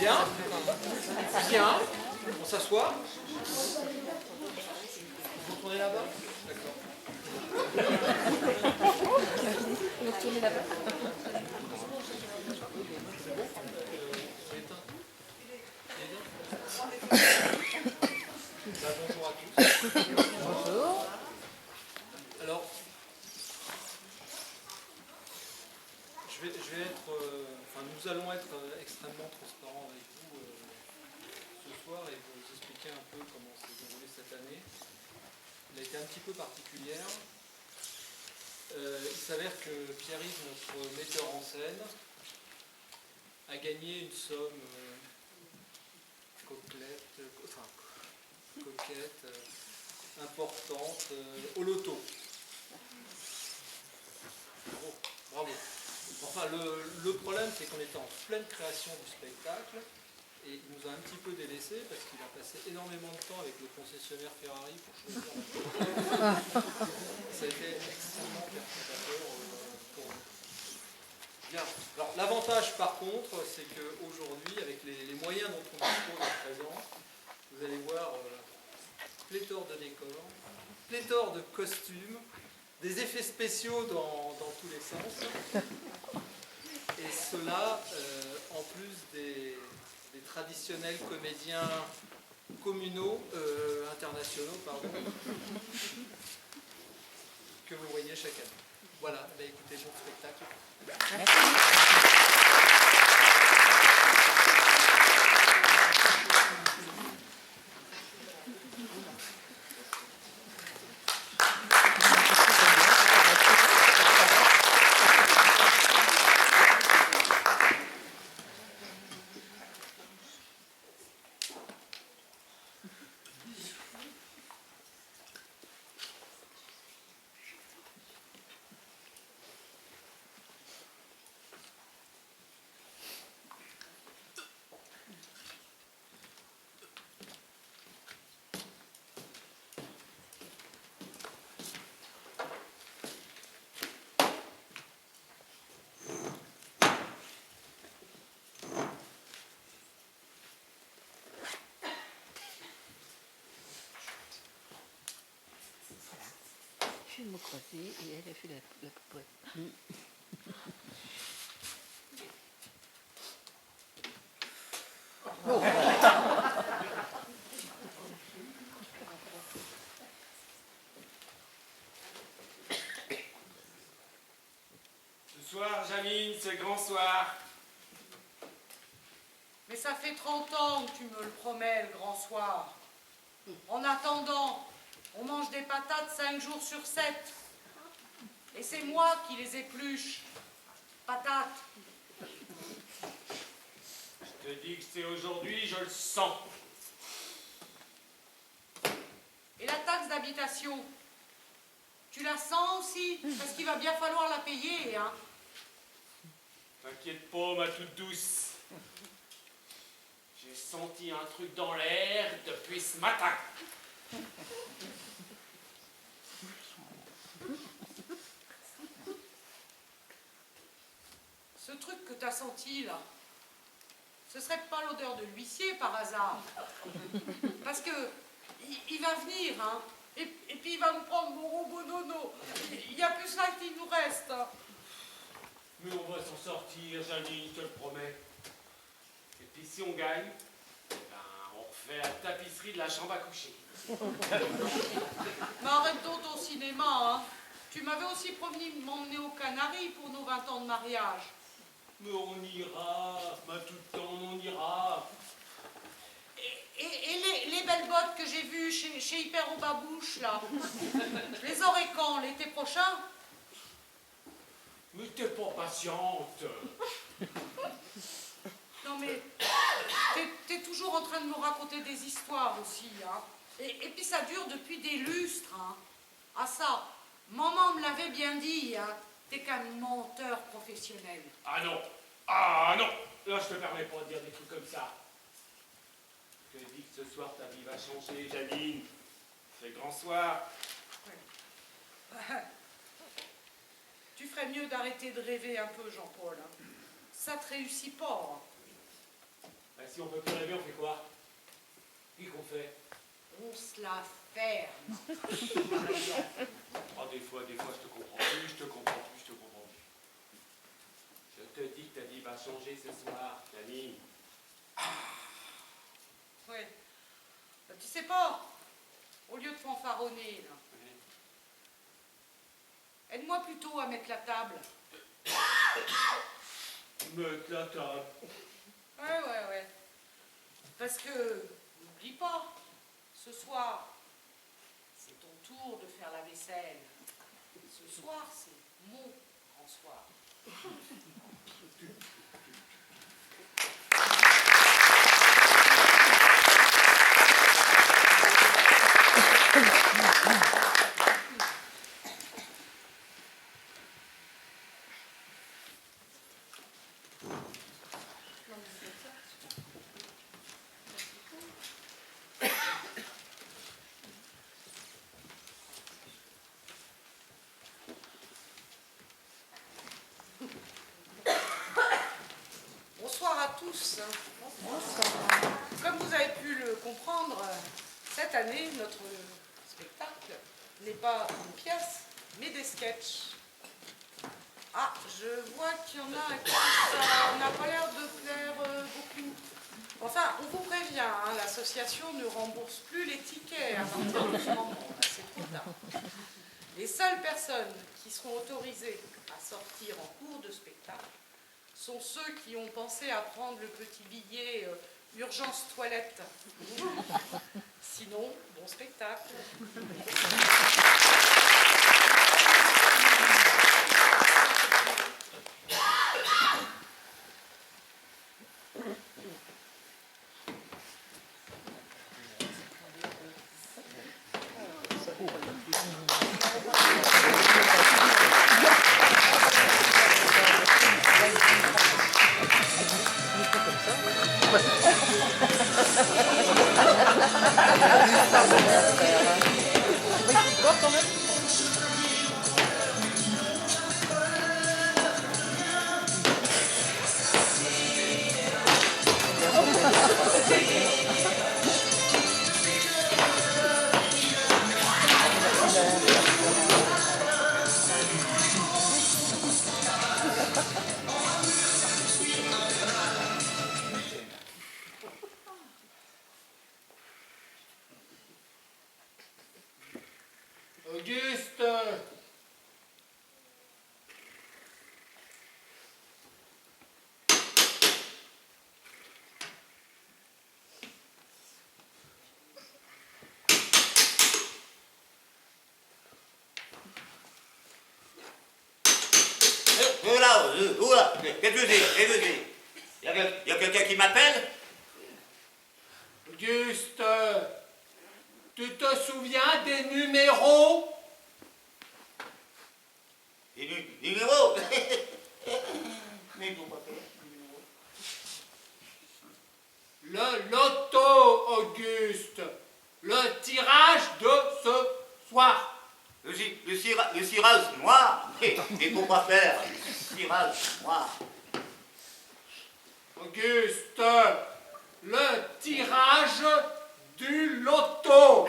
Bien. Bien. On s'assoit. Vous tournez là-bas? D'accord. Vous tournez là-bas. Bonjour à tous. Bonjour. Alors, nous allons être extrêmement transparents avec vous ce soir et vous expliquer un peu comment s'est déroulée cette année. Elle a été un petit peu particulière. Il s'avère que Pierre-Yves, notre metteur en scène, a gagné une somme coquette, importante, au loto. Bravo. Enfin, le problème, c'est qu'on était en pleine création du spectacle et il nous a un petit peu délaissé parce qu'il a passé énormément de temps avec le concessionnaire Ferrari pour choisir. Ça a été extrêmement perturbateur pour nous. Bien. Alors, l'avantage, par contre, c'est qu'aujourd'hui, avec les moyens dont on dispose à présent, vous allez voir pléthore de décors, pléthore de costumes, des effets spéciaux dans tous les sens. Et cela, en plus des traditionnels comédiens communaux, internationaux, pardon, que vous voyez chaque année. Voilà, écoutez, bon spectacle. Merci. Je fais le mot croisé et elle a fait la popote. Ce soir, Janine, c'est grand soir. Mais ça fait 30 ans que tu me le promets, le grand soir. En attendant, on mange des patates 5 jours sur 7. Et c'est moi qui les épluche. Patates. Je te dis que c'est aujourd'hui, je le sens. Et la taxe d'habitation, tu la sens aussi? Parce qu'il va bien falloir la payer, hein. T'inquiète pas, ma toute douce. J'ai senti un truc dans l'air depuis ce matin. Ce truc que t'as senti, là, ce serait pas l'odeur de l'huissier, par hasard? Parce que il va venir, hein. Et puis il va nous prendre mon robot nono. Il n'y a plus ça qui nous reste. Hein. Mais on va s'en sortir, Janine, je te le promets. Et puis si on gagne, ben, on refait la tapisserie de la chambre à coucher. Mais arrête donc ton cinéma, hein. Tu m'avais aussi promis de m'emmener aux Canaries pour nos 20 ans de mariage. Mais on ira, ma toute tendre, on ira. Et les belles bottes que j'ai vues chez Hyper au Babouche, là, je les aurai quand? L'été prochain? Mais t'es pas patiente. Non mais, t'es toujours en train de me raconter des histoires aussi, hein. Et puis ça dure depuis des lustres, hein. Ah ça, maman me l'avait bien dit, hein. t'es qu'un menteur professionnel. Ah non. Ah non. Là, je te permets pas de dire des trucs comme ça. Je te dis que ce soir, ta vie va changer, Janine. C'est le grand soir. Tu ferais mieux d'arrêter de rêver un peu, Jean-Paul. Hein. Ça te réussit pas. Hein. Ben, si on peut plus rêver, on fait quoi? Qu'est-ce qu'on fait? On se la ferme. Oh, des fois, je te comprends plus, je te comprends plus, je te comprends plus. Je te dis que ta vie va changer ce soir, Janine. Oui. Tu sais pas, au lieu de fanfaronner, là, aide-moi plutôt à mettre la table. Mettre la table. Ouais. Parce que, n'oublie pas, ce soir, c'est ton tour de faire la vaisselle. Ce soir, c'est mon grand soir. Bonsoir à tous. Comme vous avez pu le comprendre, cette année, notre spectacle n'est pas une pièce, mais des sketchs. Ah, je vois qu'il y en a qui ça n'a pas l'air de plaire beaucoup. Enfin, on vous prévient, hein, l'association ne rembourse plus les tickets à partir de ce moment. Là, c'est trop tard. Les seules personnes qui seront autorisées à sortir en cours de spectacle sont ceux qui ont pensé à prendre le petit billet urgence toilette. Sinon, bon spectacle. Auguste! Oula, qu'est-ce que c'est? Il y a quelqu'un qui m'appelle? Auguste, tu te souviens des numéros? Des numéros? Mais pourquoi faire? Le loto, Auguste. Le tirage de ce soir. Le cirage noir? Mais pourquoi faire? Cirage noir. Auguste, le tirage du loto.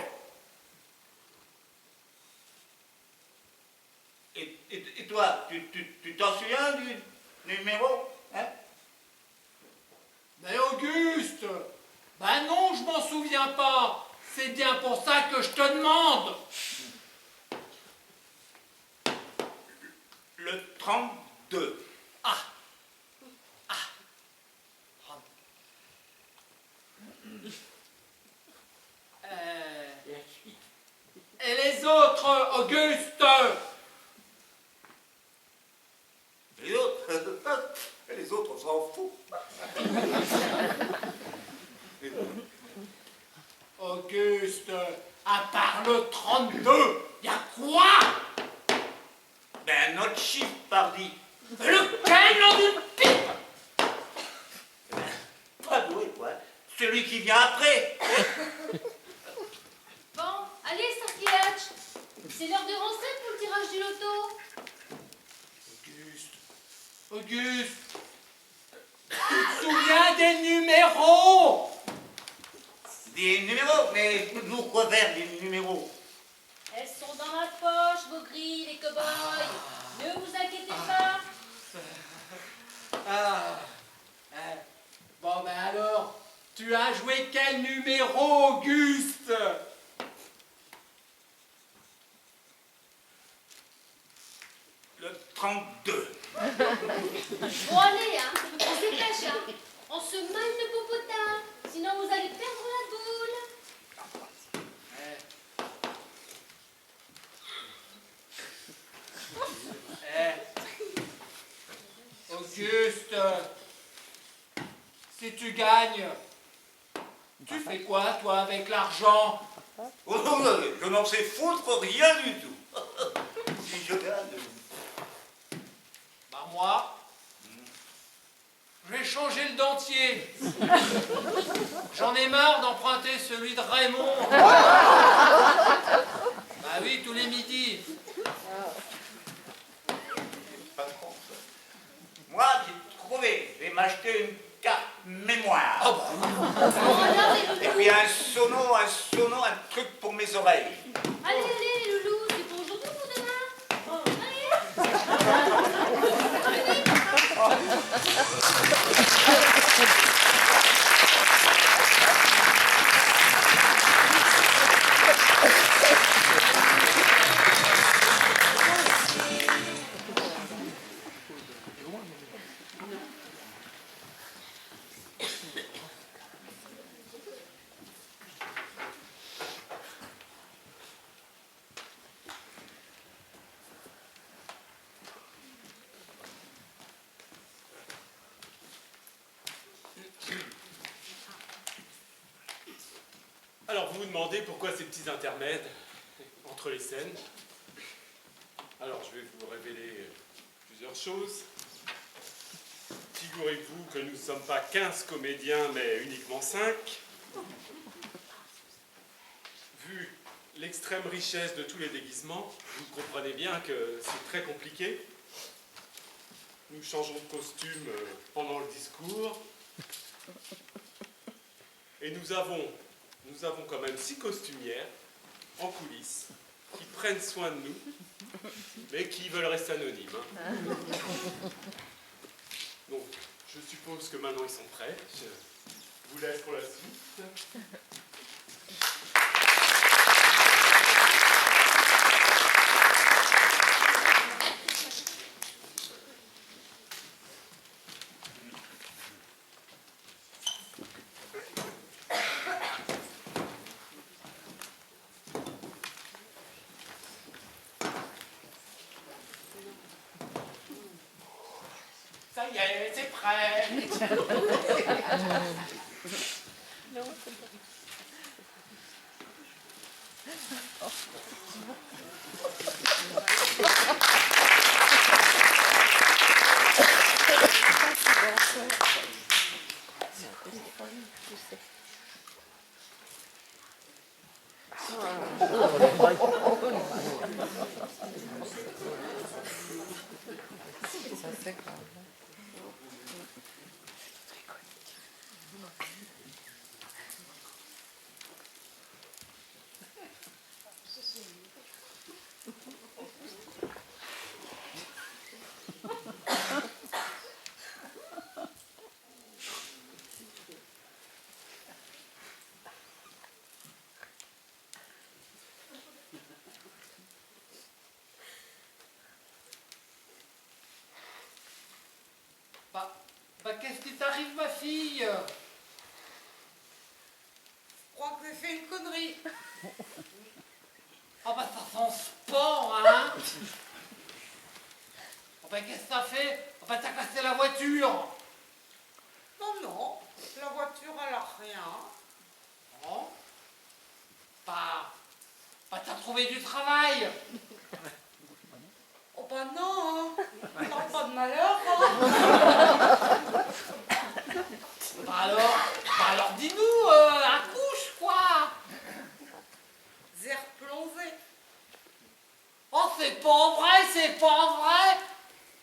Et toi, tu t'en souviens du numéro? Hein? Mais Auguste, ben non, je m'en souviens pas. C'est bien pour ça que je te demande. Le 32. Ah. Et les autres, Auguste? Les autres, on s'en fout. Auguste, à part le 32, y a quoi? Ben, Un autre chiffre, pardi. Lequel, nom d'une pipe? Pas doué, quoi. Celui qui vient après. Bon, allez, Sarkiach. C'est l'heure de rentrer pour le tirage du loto. Auguste, tu te souviens des numéros? Des numéros? Mais pourquoi faire des numéros? Elles sont dans ma poche, vos grilles, les cow-boys. Ne vous inquiétez pas. Bon, ben alors, tu as joué quel numéro, Auguste? Le 32. Bon, allez, hein. On se dépêche, hein. On se maille le popotin. Sinon, vous allez perdre la boule. Auguste, si tu gagnes, tu fais quoi, toi, avec l'argent? Oh, je n'en sais foutre rien du tout. Si je gagne. Bah moi, je vais changer le dentier. J'en ai marre d'emprunter celui de Raymond. Bah oui, tous les midis. Patron. Moi, j'ai trouvé. Je vais m'acheter une carte mémoire. Oh bah, Bon, alors, les Et loulous. puis un sono, un truc pour mes oreilles. Allez, allez, les loulous. C'est pour aujourd'hui ou pour demain? Bon, alors vous vous demandez pourquoi ces petits intermèdes entre les scènes. Alors je vais vous révéler plusieurs choses. Figurez-vous que nous ne sommes pas 15 comédiens, mais uniquement 5. Vu l'extrême richesse de tous les déguisements, vous comprenez bien que c'est très compliqué. Nous changeons de costume pendant le discours. Et nous avons quand même 6 costumières en coulisses qui prennent soin de nous, mais qui veulent rester anonymes. Hein. Donc, je suppose que maintenant ils sont prêts. Je vous laisse pour la suite. Ça y est, c'est prêt. Ça c'est grave. Bah, qu'est-ce qui t'arrive, ma fille? Je crois que j'ai fait une connerie. Ah bah ça sent sport, hein? Oh bah qu'est-ce que t'as fait? Oh bah t'as cassé la voiture. Non, non, la voiture, elle a rien. Oh. Bah t'as trouvé du travail. Oh, pas de non, hein. Parle pas de malheur, hein. Bah alors dis-nous, accouche quoi. Zère plongé. Oh c'est pas vrai, c'est pas vrai.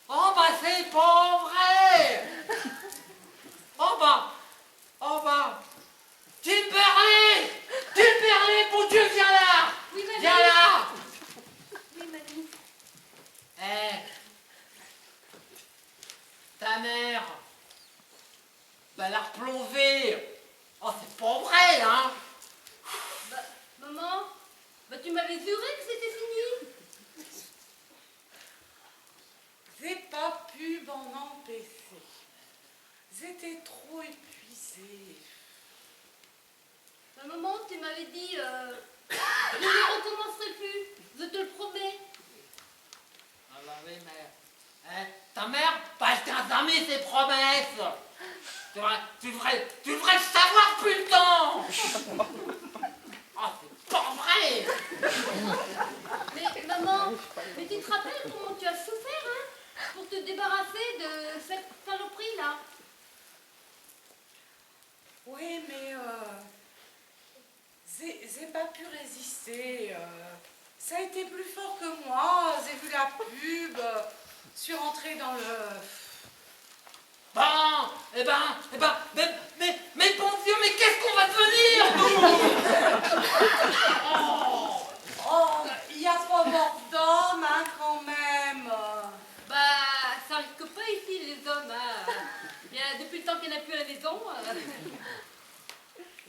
Oh bah c'est pas vrai. Oh bah, Timberley, bon Dieu, viens là. Oui, mamie. Viens là. Oui, mamie. Eh, ta mère, bah elle a replongé. Oh c'est pas vrai, hein. Bah, maman, bah tu m'avais juré que c'était fini. J'ai pas pu m'en empêcher. J'étais trop épuisée. Bah, maman, tu m'avais dit, je ne recommencerai plus. Je te le promets. Ah bah oui, mais... ta mère, bah, elle tient jamais ses promesses. Tu devrais le savoir depuis le temps. Ah, c'est pas vrai. Mais maman, mais tu te rappelles comment tu as souffert, hein, pour te débarrasser de cette saloperie là? Oui, mais j'ai pas pu résister. Ça a été plus fort que moi. J'ai vu la pub. Je suis rentrée dans le... Bon, mais bon Dieu, mais qu'est-ce qu'on va devenir, nous? Oh, il n'y a pas mort d'homme, hein, quand même. Bah, ça risque pas ici les hommes, hein. Depuis le temps qu'il n'y en a plus à la maison.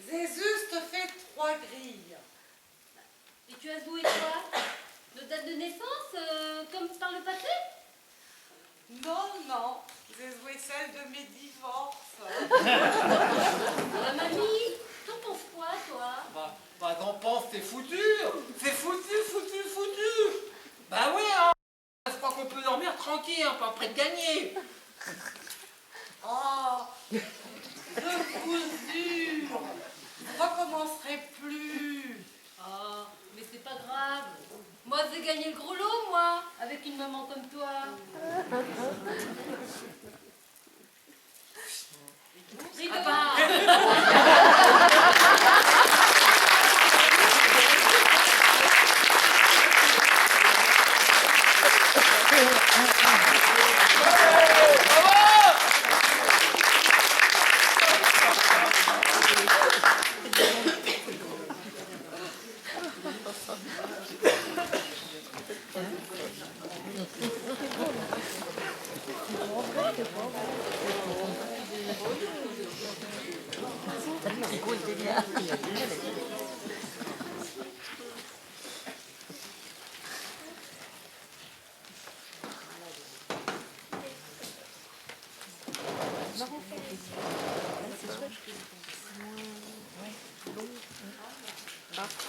J'ai juste fait 3 grilles. Et tu as joué quoi? Nos dates de naissance, comme par le passé? Non, j'ai joué celle de mes divorces. Ah, mamie, t'en penses quoi, toi? Bah t'en penses, c'est foutu. C'est foutu. Bah oui, hein. Je crois qu'on peut dormir tranquille, hein, pas près de gagner. Oh, je vous jure, je recommencerai plus. Oh, mais c'est pas grave. Moi, j'ai gagné le gros lot, moi, avec une maman comme toi. Rideau.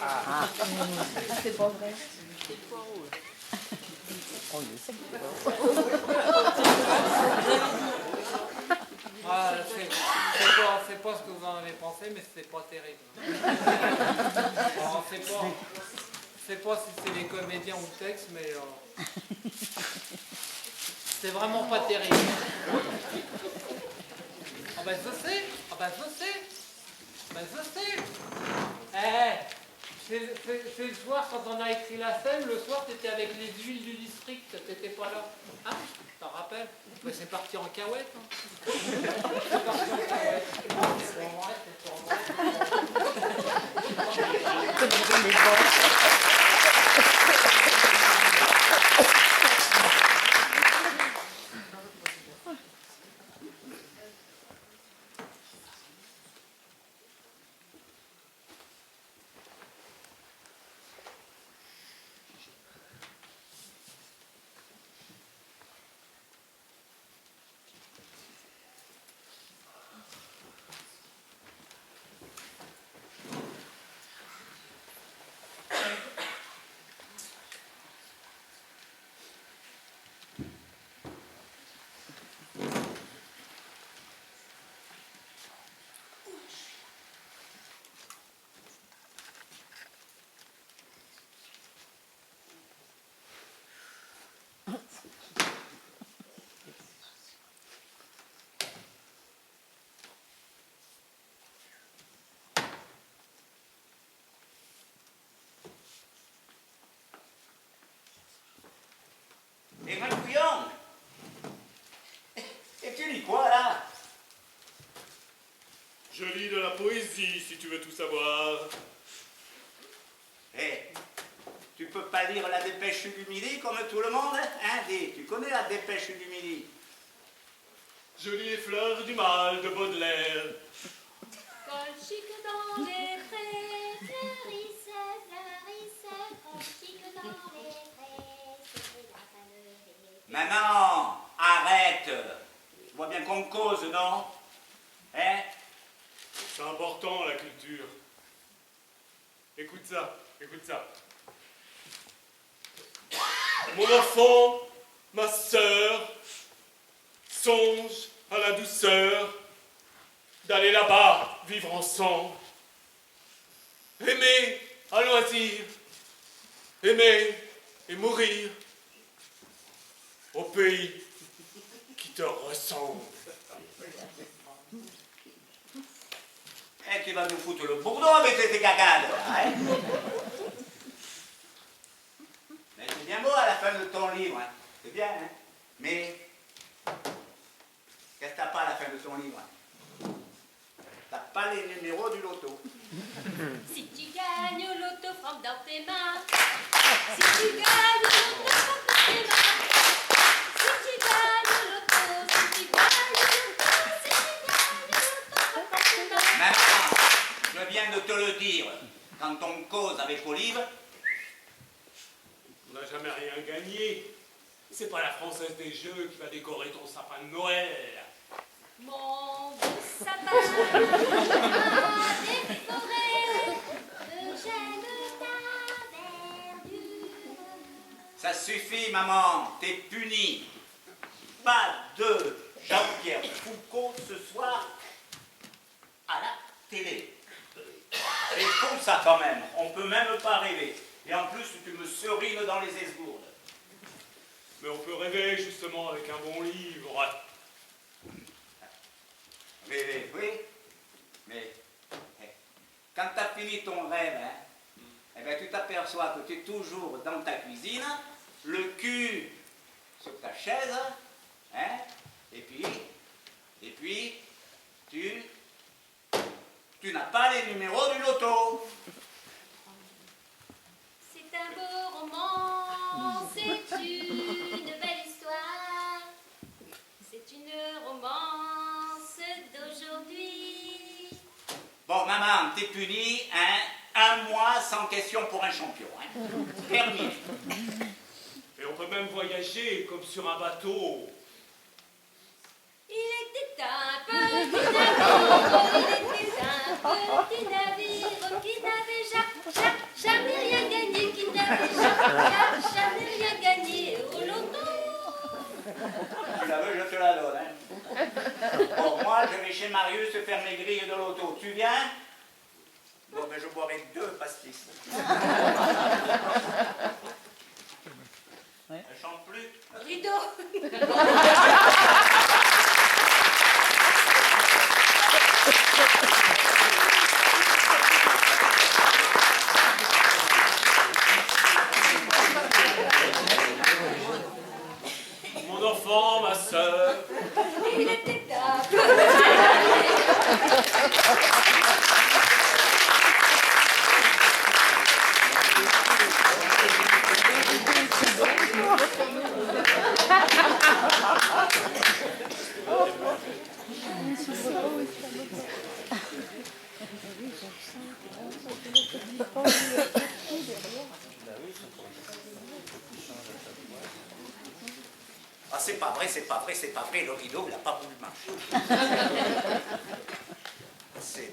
Ah C'est pas vrai. Ah, c'est pas ce que vous en avez pensé, mais c'est pas terrible. Alors, c'est pas si c'est les comédiens ou le texte, mais c'est vraiment pas terrible. Ah ben je sais. C'est le soir quand on a écrit la scène, le soir t'étais avec les huiles du district, t'étais pas là. Ah, t'en rappelles? Mais c'est parti en cahuète. Hein. C'est parti en cahuète. C'est pas poésie, si tu veux tout savoir. Eh, tu peux pas lire la dépêche du midi comme tout le monde, hein? Dis, tu connais la dépêche du midi? Je lis les fleurs du mal de Baudelaire. Colchique dans les prés, fleurissait, fleurissait, colchique dans les prés, c'était la fin de l'été. Maman, arrête. Tu vois bien qu'on cause, non? Hein? C'est important, la culture. Écoute ça, écoute ça. Mon enfant, ma sœur, songe à la douceur d'aller là-bas vivre ensemble. Aimer à loisir, aimer et mourir au pays qui te ressemble. Eh, tu vas nous foutre le bourdon avec tes cagades, hein? Mais c'est bien beau à la fin de ton livre, hein? C'est bien, hein? Mais qu'est-ce que t'as pas à la fin de ton livre? T'as pas les numéros du loto. Si tu gagnes au loto, frappe dans tes mains. Si tu gagnes au loto, frappe dans tes mains. Si tu gagnes au loto, si tu gagnes au loto, si tu gagnes au loto, frappe dans tes mains. Maintenant, je viens de te le dire, quand on cause avec Olive, On n'a jamais rien gagné. C'est pas la Française des Jeux qui va décorer ton sapin de Noël. Mon beau sapin a décoré de j'aime ta verdure. ça suffit, maman, t'es punie. Pas de Jean-Pierre Foucault ce soir à la télé. C'est fou ça quand même, on peut même pas rêver. Et en plus, tu me serines dans les esgourdes. Mais on peut rêver justement avec un bon livre. Rêver, oui, mais quand tu as fini ton rêve, hein, eh ben, tu t'aperçois que tu es toujours dans ta cuisine, le cul sur ta chaise, hein, et puis, tu n'as pas les numéros du loto. C'est un beau roman, c'est une belle histoire. C'est une romance d'aujourd'hui. Bon, maman, t'es punie, hein, un mois sans question pour un champion, hein. Terminé. Et on peut même voyager comme sur un bateau. Il était un petit navire, il était un petit navire qui n'avait jamais rien gagné, qui n'avait jamais rien gagné au loto. Tu la veux, je te la donne, hein. Bon, moi, je vais chez Marius faire mes grilles de loto. Tu viens? Bon, ben, je boirai 2 pastis. Ouais. Elle chante plus. Rideau. Mon enfant, ma sœur, Il était un Ah, c'est pas vrai, c'est pas vrai, c'est pas vrai. Le rideau, il n'a pas voulu marcher. C'est...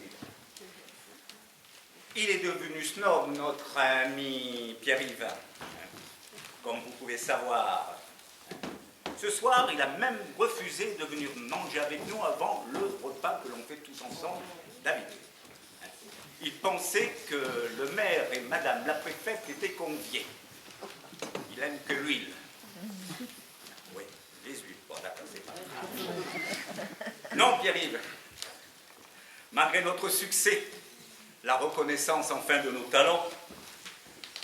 Il est devenu snob, notre ami Pierre-Yves. Comme vous pouvez savoir. Ce soir, il a même refusé de venir manger avec nous avant le repas que l'on fait tous ensemble d'habitude. Il pensait que le maire et madame la préfète étaient conviés. Il aime que l'huile. Oui, les huiles. Bon, d'accord, c'est pas grave. Non, Pierre-Yves. Malgré notre succès, la reconnaissance enfin de nos talents,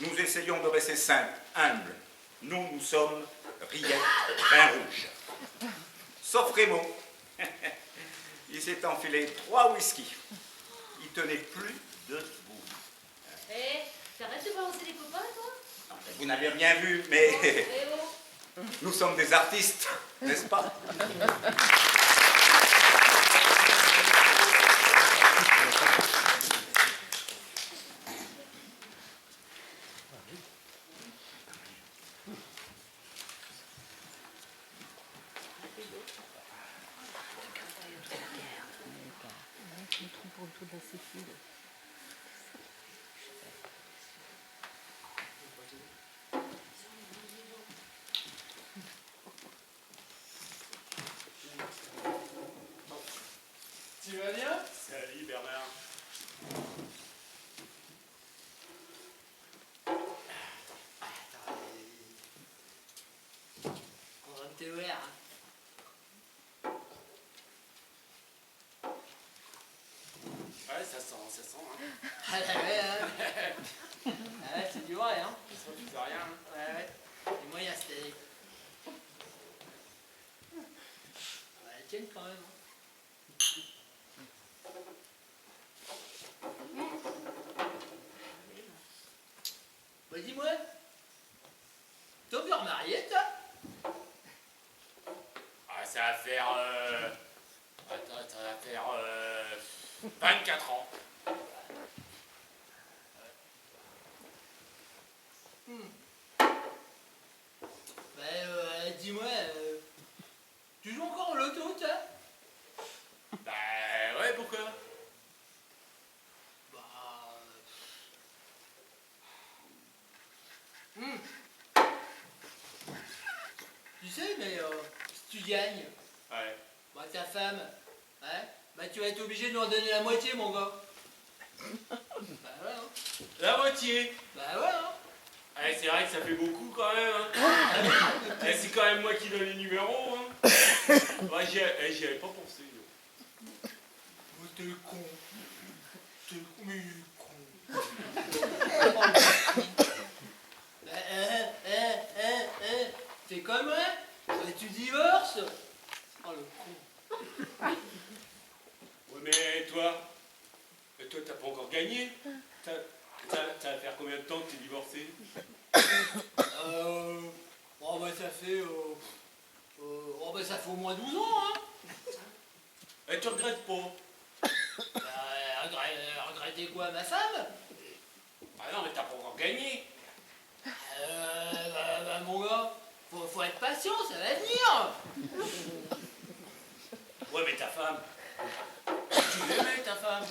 nous essayons de rester simples, humbles. Nous sommes rillettes, vin rouge. Sauf Raymond. Il s'est enfilé 3 whisky. tenez plus debout. Eh, t'arrêtes de balancer les copains, toi? Non, mais vous n'avez rien vu, mais Eh oh. nous sommes des artistes, n'est-ce pas? Nous trompons autour de la sécu. Tu vas bien? Salut Bernard. On va me TER. Ouais, ça sent, hein. Ah ouais, hein. Ah ouais, c'est du vrai, hein. Ça refuse à rien, hein. Ouais, ouais. Les moyens, c'était... Bah, elles tiennent quand même, hein. Bah, dis-moi. T'as bien remarié, toi? Ah, ça va faire... Attends, ça va faire... 24 ans. Bah, dis-moi, tu joues encore au loto, toi? Bah ouais, pourquoi? Bah... hmm. Tu sais, mais si tu gagnes, Ouais. bah ta femme, hein, bah tu vas être obligé de lui en donner la moitié, mon gars. Bah ouais, hein. La moitié. Bah ouais, hein. Ouais, c'est vrai que ça fait beaucoup quand même, hein. Eh, c'est quand même moi qui donne les numéros, hein. Ouais, j'y avais pas pensé. Oh, t'es con. T'es mais con. T'es comme moi? Tu divorces? Oh le con. Ouais, mais toi, t'as pas encore gagné. Ça va faire combien de temps que t'es divorcé? Oh bah ça fait... oh bah ça fait au moins 12 ans, hein. Et tu regrettes pas? Bah, regretter quoi, ma femme? Ah non, mais t'as pas encore gagné. Bah, mon gars, faut être patient, ça va venir. Ouais, mais ta femme. Tu l'aimais, ta femme?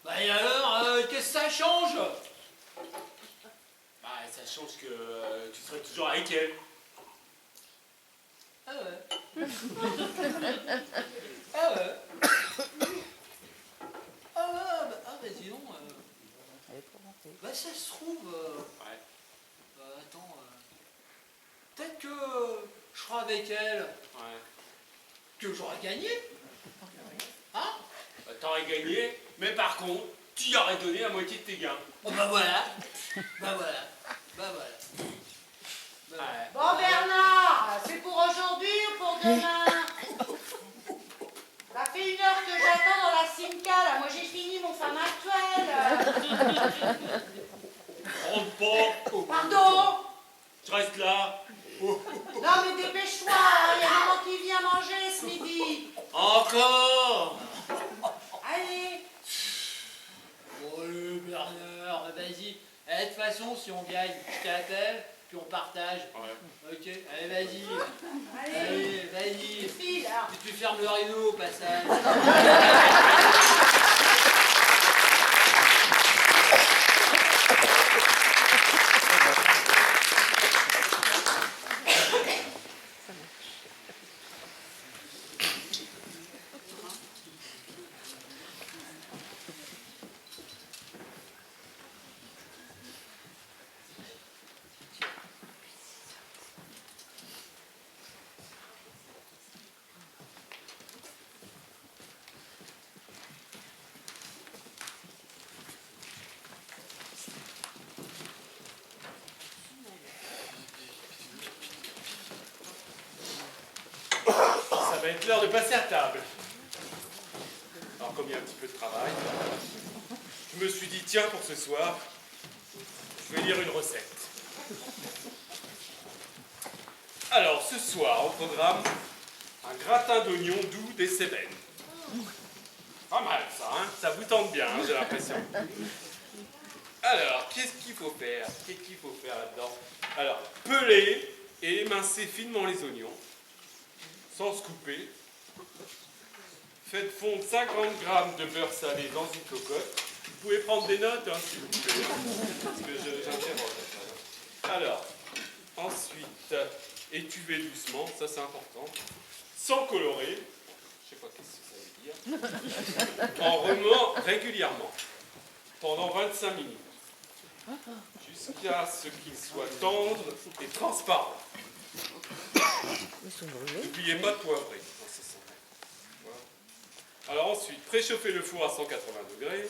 Bah et alors, qu'est-ce que ça change? Bah, ça change que tu serais toujours avec elle. Ah ouais. Ah ouais. Bah dis donc. Bah ça se trouve. Ouais. Attends. Peut-être que je serai avec elle, Ouais. que j'aurai gagné. Hein? Bah, t'aurais gagné, mais par contre, tu y aurais donné la moitié de tes gains. Oh bah voilà. Bah voilà. Bah voilà. Bah voilà. Ouais. Bon Bernard, c'est pour aujourd'hui ou pour demain? Ça fait 1 heure que j'attends dans la Simca, là. Moi j'ai fini mon femme actuelle. Rentre pas. Pardon? Tu restes là. Non mais dépêche-toi, il y a maman qui vient manger ce midi. Encore. Allez. Oh le Bernard, vas-y. De toute façon, si on gagne, je t'appelle, puis on partage. Ouais. Ok, allez, vas-y. Allez. Allez, vas-y. File, là. Puis tu fermes le rideau au passage. Ça va être l'heure de passer à table. Alors comme il y a un petit peu de travail, je me suis dit, tiens, pour ce soir, je vais lire une recette. Alors, ce soir, au programme, un gratin d'oignons doux des Cévennes. Pas mal, ça, hein? Ça vous tente bien, hein, j'ai l'impression. Alors, qu'est-ce qu'il faut faire? Qu'est-ce qu'il faut faire là-dedans? Alors, peler et émincer finement les oignons, sans se couper. Faites fondre 50 g de beurre salé dans une cocotte. Vous pouvez prendre des notes, hein, si vous voulez, parce que j'interroge. Alors, ensuite, étuver doucement, ça c'est important, sans colorer, je sais pas qu'est-ce que ça veut dire, en remuant régulièrement, pendant 25 minutes, jusqu'à ce qu'il soit tendre et transparent. N'oubliez pas de poivrer. Voilà. Alors ensuite, préchauffez le four à 180 degrés,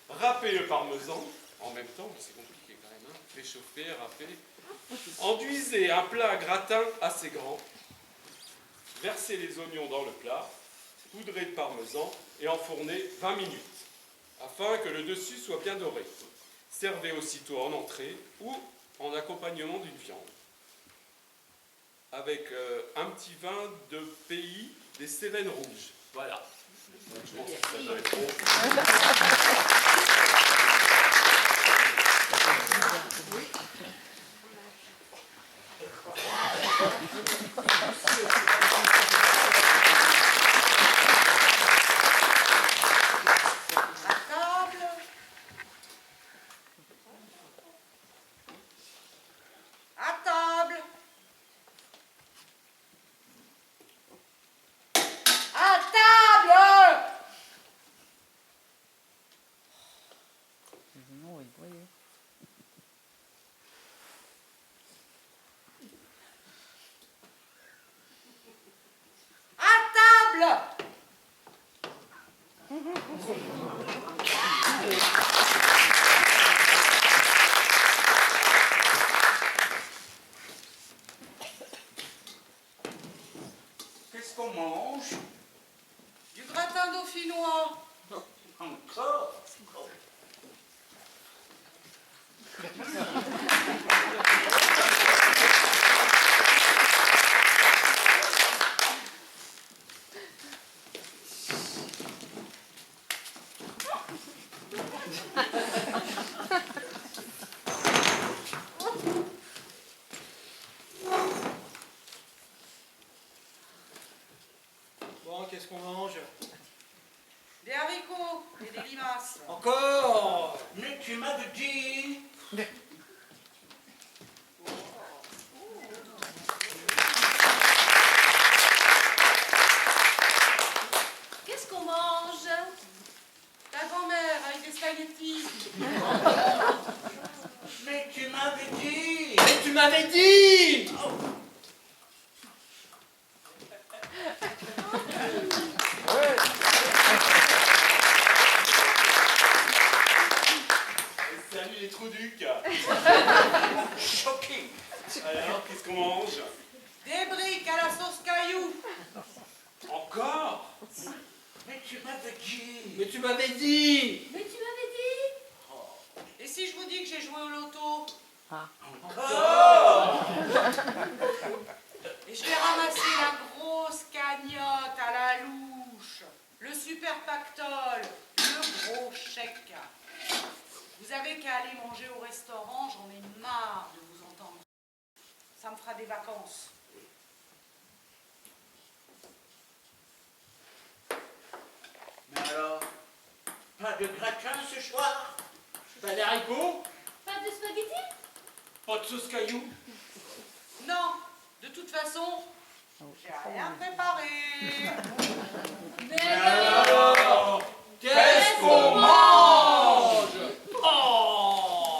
râpez le parmesan, en même temps, mais c'est compliqué quand même, hein. Préchauffer, râper. Enduisez un plat à gratin assez grand, versez les oignons dans le plat, poudrez de parmesan et enfournez 20 minutes, afin que le dessus soit bien doré. Servez aussitôt en entrée ou en accompagnement d'une viande, avec un petit vin de pays des Cévennes rouges. Voilà. Donc, je pense que ça doit être bon. Qu'est-ce qu'on mange? Du gratin dauphinois. Encore? Bon, qu'est-ce qu'on mange? Des haricots et des limaces. Encore? Mais tu m'avais dit... Qu'est-ce qu'on mange? Ta grand-mère avec des spaghettis. Mais tu m'avais dit... Mais tu m'avais dit! Salut les trouducs. Choqué. Alors, qu'est-ce qu'on mange? Des briques à la sauce caillou. Encore? Mais tu m'avais dit... Mais tu m'avais dit! Mais tu m'avais dit? Et si je vous dis que j'ai joué au loto? Encore? Et je vais ramasser la grosse cagnotte à la louche, le super pactole, le gros chèque. Vous avez qu'à aller manger au restaurant, j'en ai marre de vous entendre. Ça me fera des vacances. Mais alors, pas de gratin ce soir? Pas d'haricots? Pas de spaghettis? Pas de sauce caillou? Non, de toute façon, j'ai rien préparé. Mais Alors, qu'est-ce qu'on mange? Oh!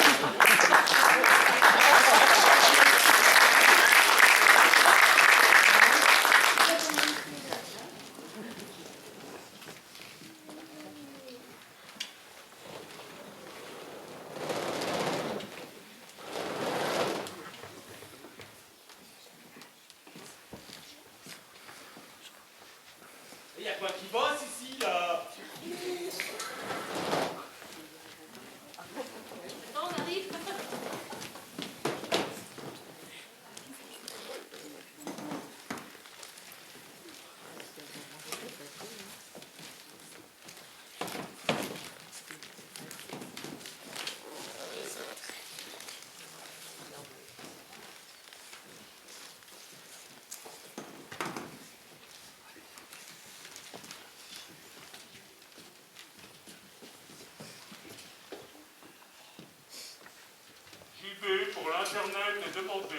occupé pour l'internet et demander.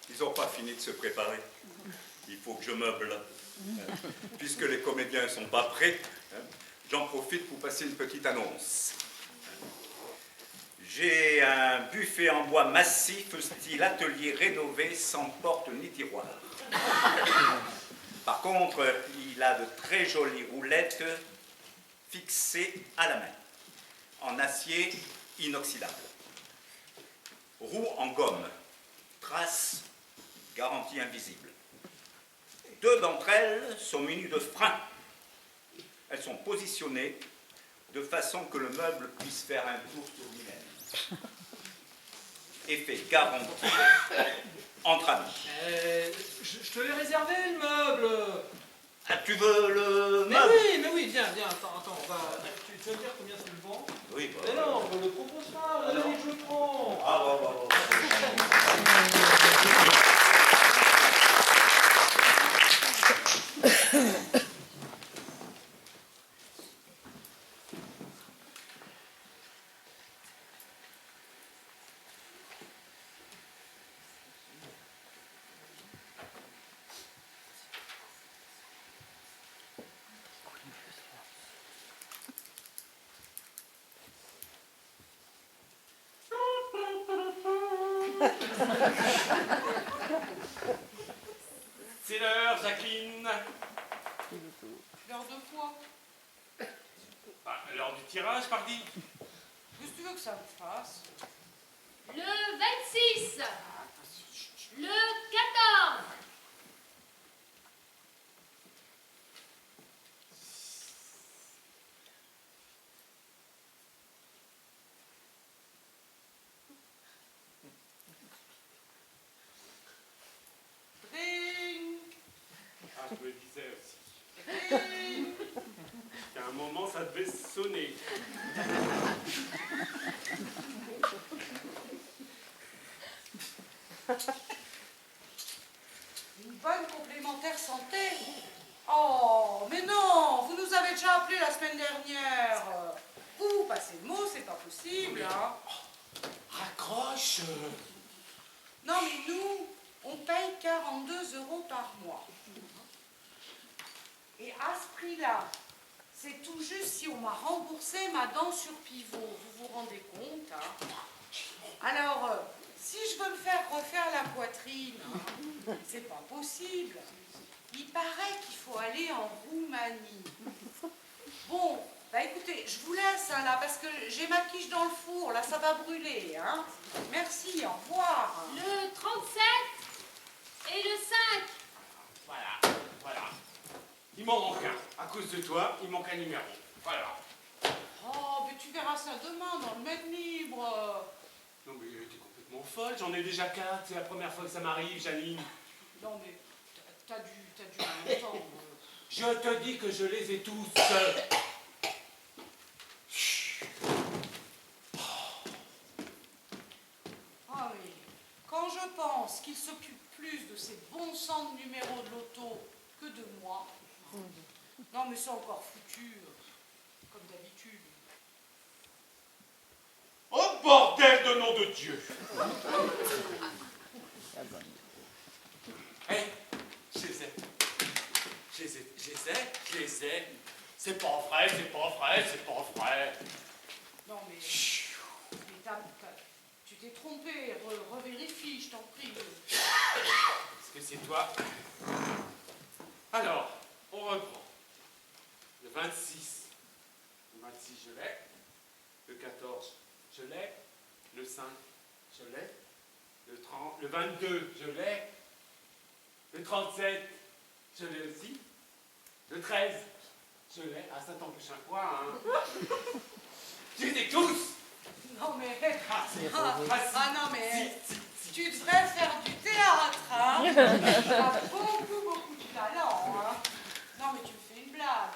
Ils n'ont pas fini de se préparer. Il faut que je meuble. Puisque les comédiens ne sont pas prêts, j'en profite pour passer une petite annonce. J'ai un buffet en bois massif, style atelier rénové, sans porte ni tiroir. Par contre, il a de très jolies roulettes fixées à la main, en acier inoxydable. Roues en gomme, traces, garantie invisible. 2 d'entre elles sont munies de freins. Elles sont positionnées de façon que le meuble puisse faire un tour sur lui-même. Effet garanti entre amis. Je te l'ai réservé le meuble. Ah, tu veux le Mais meuble? oui, viens, attends, tu vas me dire combien ça me vend? Oui, bah, Mais non, on le propose pas, allez, je le prends. Ah, C'est l'heure, Jacqueline. L'heure de quoi? Ah, l'heure du tirage, pardi. Qu'est-ce que tu veux que ça me fasse? Le 26. Le 14. Ding! Ah, je me disais aussi. Ding! qu'à un moment, ça devait sonner. Une bonne complémentaire santé. Oh, mais non, vous nous avez déjà appelé la semaine dernière. Vous passez le mot, c'est pas possible, hein. Raccroche. Non, mais nous, on paye 42 € par mois. Et à ce prix-là, c'est tout juste si on m'a remboursé ma dent sur pivot. Vous vous rendez compte, hein? Alors, si je veux me faire refaire la poitrine, hein, c'est pas possible. Il paraît qu'il faut aller en Roumanie. Bon, bah écoutez, je vous laisse hein, là, parce que j'ai ma quiche dans le four, là ça va brûler. Hein. Merci, au revoir. Le 37 et le 5. Voilà. Il m'en manque un. À cause de toi, il manque un numéro. Voilà. Oh, mais tu verras ça demain dans le Maître libre. Non mais t'es complètement folle, j'en ai déjà 4, c'est la première fois que ça m'arrive, Janine. Non, mais t'as dû longtemps. Je te dis que je les ai tous. Ah oui, quand je pense qu'il s'occupe plus de ces bons sang de numéros de loto que de moi, non mais c'est encore foutu, comme d'habitude. Oh bordel de nom de Dieu! Hé, je les ai. C'est pas vrai. Non mais tu t'es trompé, revérifie, je t'en prie. Est-ce que c'est toi? Alors, on reprend. Le 26. Le 26, je l'ai. Le 14, je l'ai. Le 5, je l'ai. Le 30, le 22, je l'ai. Le 37, je l'ai aussi. Le 13, je l'ai. Ah, ça t'empêche un quoi, hein? Je les ai tous! Non mais... Si. non mais... Tu devrais faire du théâtre, hein? Tu as beaucoup de talent, hein? Non mais tu me fais une blague.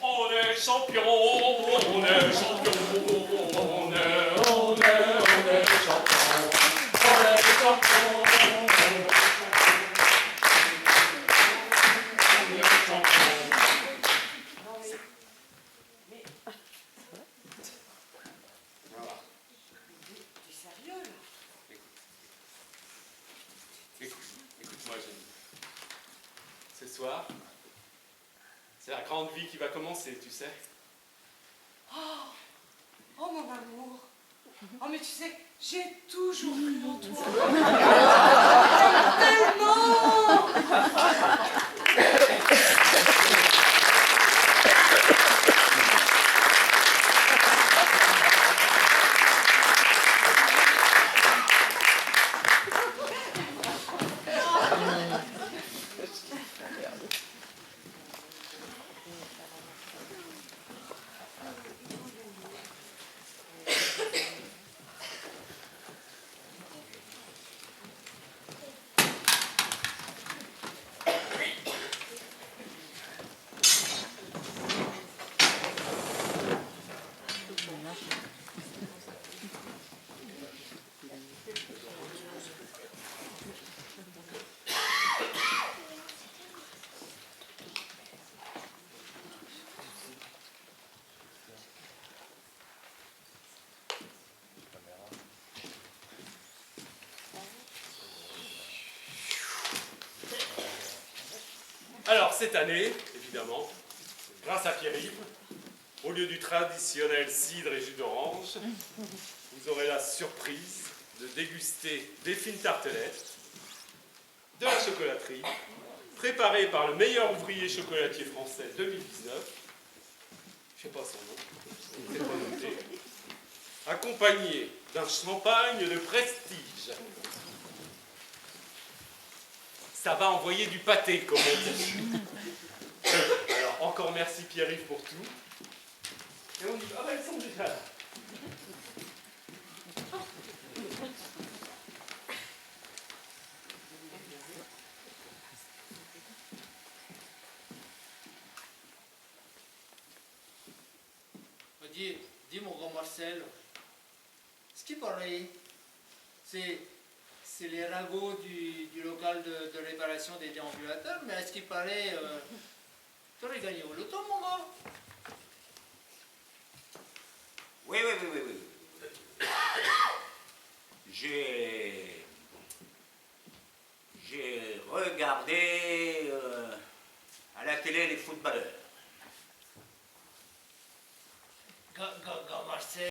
On est champion, on est champion, on est champion, on est champion. soir, c'est la grande vie qui va commencer, tu sais. Oh mon amour. Oh mais tu sais, j'ai toujours cru en toi. Tellement. Alors, cette année, évidemment, grâce à Pierre-Yves, au lieu du traditionnel cidre et jus d'orange, vous aurez la surprise de déguster des fines tartelettes, de la chocolaterie, préparée par le meilleur ouvrier chocolatier français 2019, je ne sais pas son nom, c'est pas noté, accompagné d'un champagne de prestige. Ça va envoyer du pâté, comme on dit. Alors, encore merci Pierre-Yves pour tout. Et on dit, ah ben elles sont déjà là. Dis mon grand Marcel, ce qui paraît, c'est les ragots du local de réparation des déambulateurs, mais à ce qui paraît, tu aurais gagné au loto, mon gars. Oui. J'ai regardé à la télé les footballeurs.